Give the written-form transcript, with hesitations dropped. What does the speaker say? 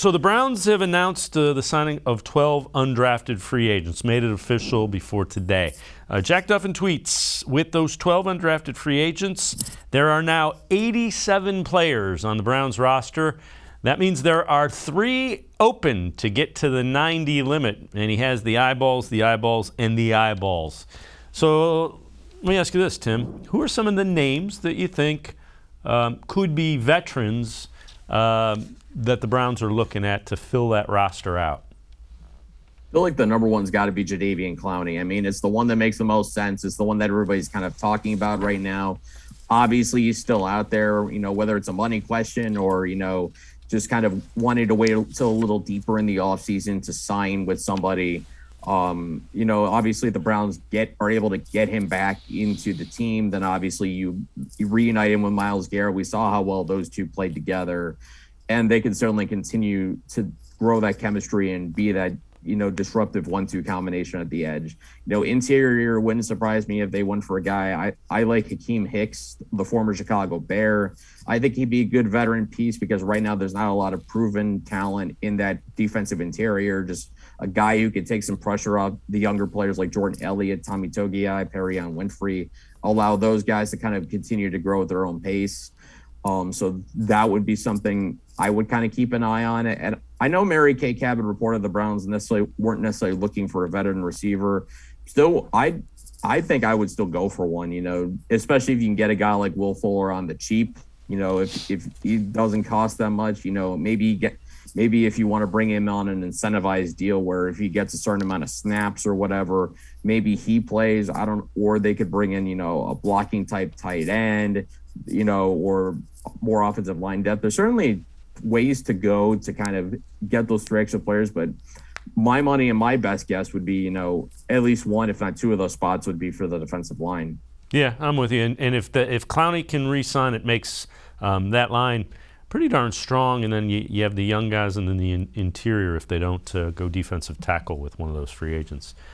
So the Browns have announced the signing of 12 undrafted free agents, made it official before today. Jack Duffin tweets, with those 12 undrafted free agents, there are now 87 players on the Browns roster. That means there are 3 open to get to the 90 limit, and he has the eyeballs, and the eyeballs. So let me ask you this, Tim. Who are some of the names that you think could be veterans that the Browns are looking at to fill that roster out? I feel like the number one's got to be Jadeveon Clowney. I mean, it's the one that makes the most sense. It's the one that everybody's kind of talking about right now. Obviously, he's still out there, whether it's a money question or, just kind of wanting to wait until a little deeper in the offseason to sign with somebody. Obviously the Browns are able to get him back into the team. Then obviously you reunite him with Myles Garrett. We saw how well those two played together, and they can certainly continue to grow that chemistry and be that, disruptive 1-2 combination at the edge. Interior wouldn't surprise me if they went for a guy. I like Hakeem Hicks, the former Chicago Bear. I think he'd be a good veteran piece because right now there's not a lot of proven talent in that defensive interior. Just a guy who could take some pressure off the younger players like Jordan Elliott, Tommy Togiai, Perrion Winfrey, allow those guys to kind of continue to grow at their own pace. So that would be something I would kind of keep an eye on. And I know Mary Kay Cabot reported the Browns weren't necessarily looking for a veteran receiver. Still, I think I would still go for one, especially if you can get a guy like Will Fuller on the cheap, if he doesn't cost that much, maybe if you want to bring him on an incentivized deal where if he gets a certain amount of snaps or whatever, maybe he plays, or they could bring in, a blocking type tight end, or more offensive line depth. There's certainly ways to go to kind of get those 3 extra players, but my money and my best guess would be, at least 1, if not 2 of those spots would be for the defensive line. Yeah, I'm with you. And if Clowney can re-sign, it makes that line pretty darn strong. And then you have the young guys and then the interior if they don't go defensive tackle with one of those free agents.